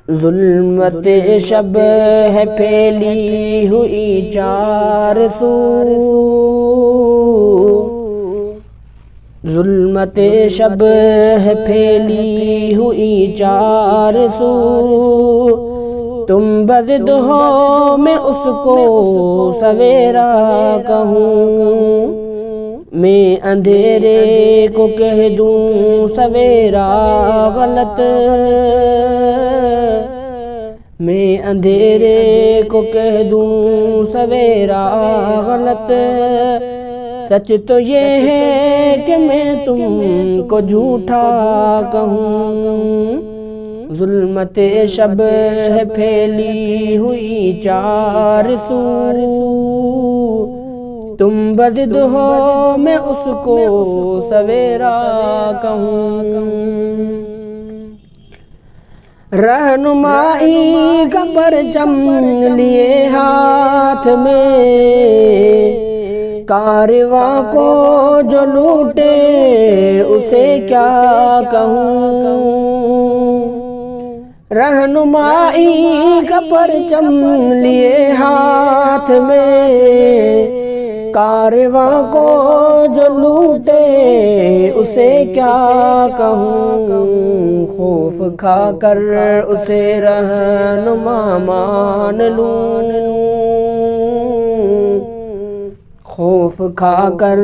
ظلمت شب ہے پھیلی ہوئی چار سو، ظلمت شب ہے پھیلی ہوئی چار سو، تم بضد ہو میں اس کو سویرا کہوں، میں اندھیرے کو کہہ دوں سویرا غلط، میں اندھیرے کو کہہ دوں سویرا غلط، سچ تو یہ ہے کہ میں تم کو جھوٹا کہوں، ظلمت شب ہے پھیلی ہوئی چار سو، تم بضد ہو میں اس کو سویرا کہوں، رہنمائی کا پرچم لیے ہاتھ میں، کارواں کو جو لوٹے اسے کیا کہوں، رہنمائی کا پرچم لیے ہاتھ میں، کارواں کو جو لوٹے اسے کیا کہوں، خوف کھا کر اسے رہنما مان لوں، خوف کھا کر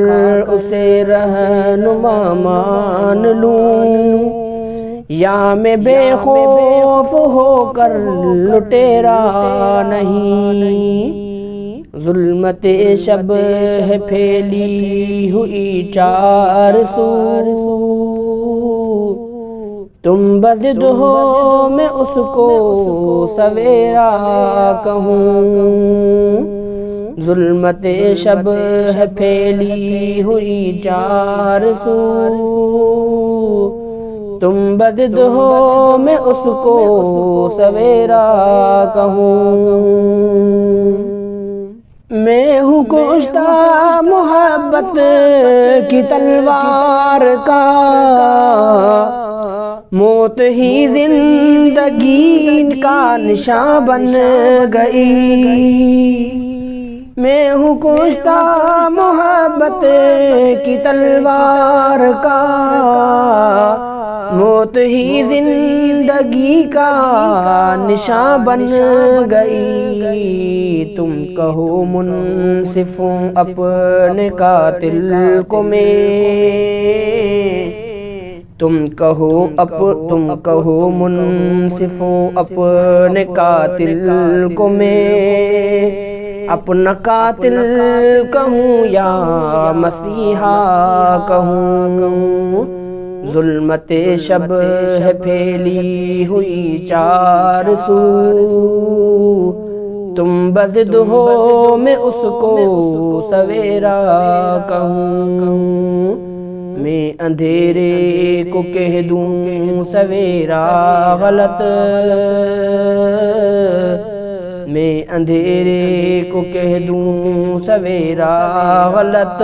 اسے رہنما مان لوں، یا میں بے خوف ہو کر لٹیرا نہیں، ظلمت شب ہے پھیلی ہوئی چار سو، تم بضد ہو میں اس کو سویرا کہوں، ظلمت شب ہے پھیلی ہوئی چار سو، تم بضد ہو میں اس کو سویرا کہوں، میں ہوں کشتہ محبت کی تلوار کا، موت ہی زندگی کا نشاں بن گئی، میں ہوں کشتہ محبت کی تلوار کا، موت ہی زندگی کا نشاں بن گئی، تم کہو منصفوں اپنے قاتل کو میں، تم کہو منصفوں اپنے قاتل کو میں، اپنا قاتل کہوں یا مسیحا کہوں، ظلمت شب ہے پھیلی ہوئی چار سو، تم بضد ہو میں اس کو سویرا کہوں، میں اندھیرے کو کہہ دوں سویرا غلط، میں اندھیرے کو کہہ دوں سویرا غلط،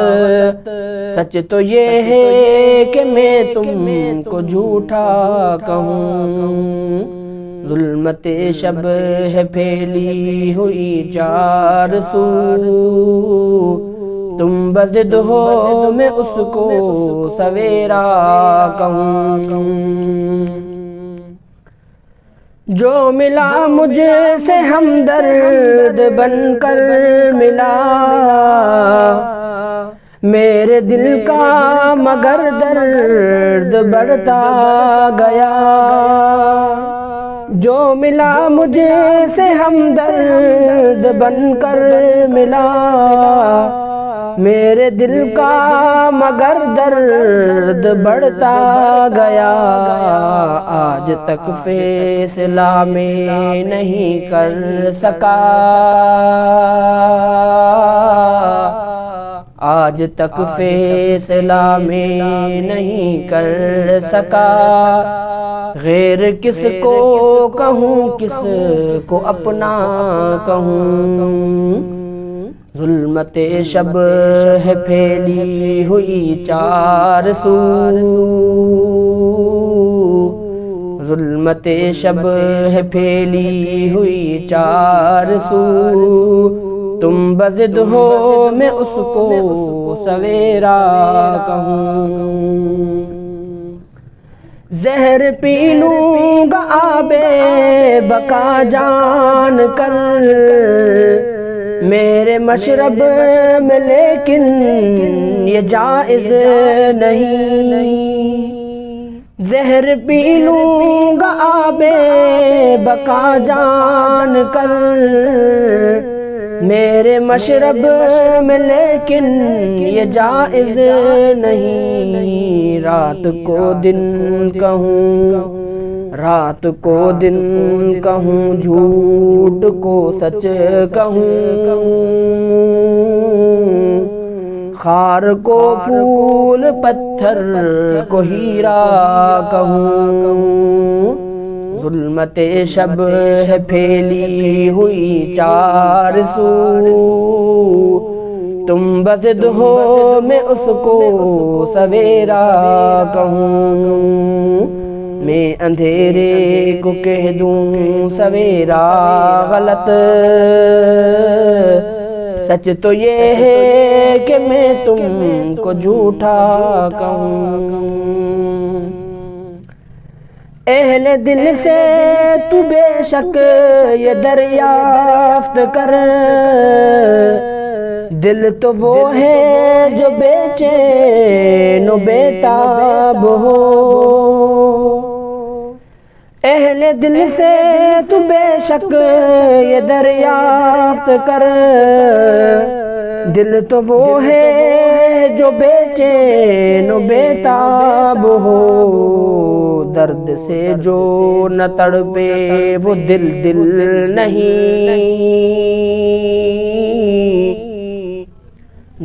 سچ تو یہ ہے کہ میں تم کو جھوٹا کہوں، ظلمت شب ہے پھیلی ہوئی چار سو، تم بضد ہو میں اس کو سویرا کہوں، جو ملا مجھ سے ہمدرد بن کر ملا، میرے دل کا مگر درد بڑھتا گیا، جو ملا مجھ سے ہمدرد بن کر ملا، میرے دل کا مگر درد بڑھتا گیا، آج تک فیصلہ میں نہیں کر سکا، آج تک فیصلہ میں نہیں کر سکا، غیر کس کو کہوں کس کو اپنا کہوں، ظلمت شب ہے پھیلی ہوئی چار سو، ظلمت شب ہے پھیلی ہوئی چار سو، تم بضد ہو میں اس کو سویرا کہوں۔ زہر پی لوں گا آب بقا جان کر میرے مشرب میں، لیکن یہ جائز نہیں۔ زہر پی لوں گا آب بقا جان کر میرے مشرب میں، لیکن یہ جائز نہیں۔ رات کو دن کہوں، رات کو دن کہوں، جھوٹ کو سچ کہوں، خار کو پھول پتھر کو ہیرا کہوں۔ ظلمت شب ہے پھیلی ہوئی چار سو، تم بضد ہو میں اس کو سویرا کہوں۔ میں اندھیرے کو کہہ دوں سویرا غلط، سچ تو یہ ہے کہ میں تم کو جھوٹا کہوں۔ اہل دل سے تو بے شک یہ دریافت کر، دل تو وہ ہے جو بے چین و بے تاب ہو۔ اہل دل سے تو بے شک یہ دریافت کر، دل تو وہ ہے جو بے چین و بے تاب ہو۔ درد سے جو نہ تڑپے وہ دل دل نہیں،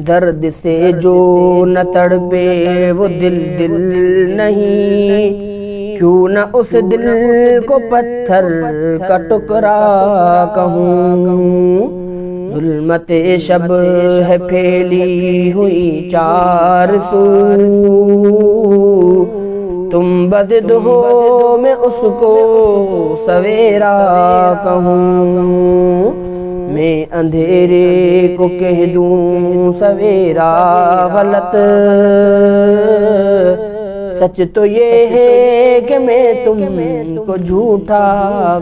درد سے جو نہ تڑپے وہ دل دل نہیں۔ کیوں نہ اس دل کو پتھر کا ٹکڑا کہوں۔ ظلمت شب ہے پھیلی ہوئی چار سو، تم بضد ہو میں اس کو سویرا کہوں۔ میں اندھیرے کو کہہ دوں سویرا غلط، سچ تو یہ ہے کہ میں تم کو جھوٹا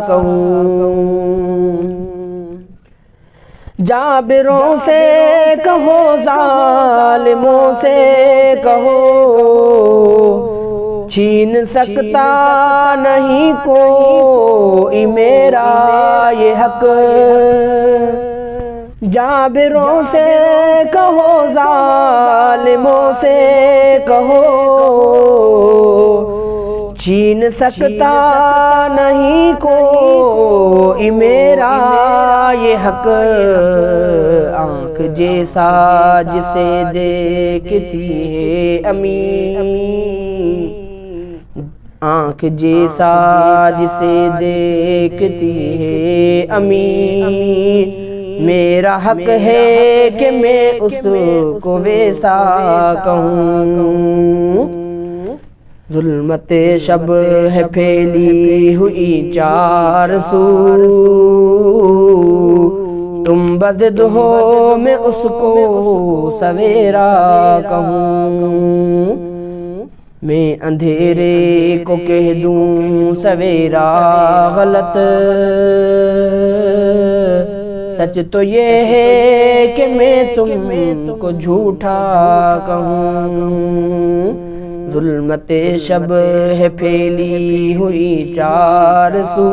کہوں۔ جابروں سے کہو، ظالموں سے کہو، چھین سکتا نہیں کوئی میرا یہ حق۔ جابروں سے کہو، ظالموں سے کہو، چھین سکتا نہیں کوئی میرا یہ حق۔ آنکھ جیسا جسے دیکھتی ہے امی، آنکھ جیسا جسے دیکھتی ہے امی، میرا حق ہے کہ میں اس کو ویسا کہوں۔ ظلمت شب ہے پھیلی ہوئی چار سو، تم بضد ہو میں اس کو سویرا کہوں۔ میں اندھیرے کو کہہ دوں سویرا غلط، سچ تو یہ ہے کہ میں تم کو جھوٹا کہوں۔ ظلمت شب ہے پھیلی ہوئی چار سو،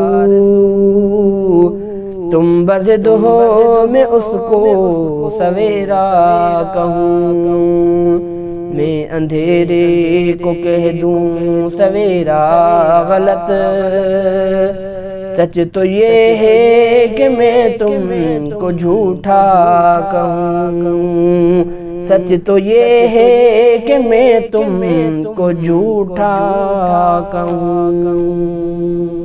تم بضد ہو میں اس کو سویرا کہوں۔ میں اندھیرے کو کہہ دوں سویرا غلط، سچ تو یہ ہے کہ میں تم کو جھوٹا کہوں۔ سچ تو یہ ہے کہ میں تم کو جھوٹا کہوں۔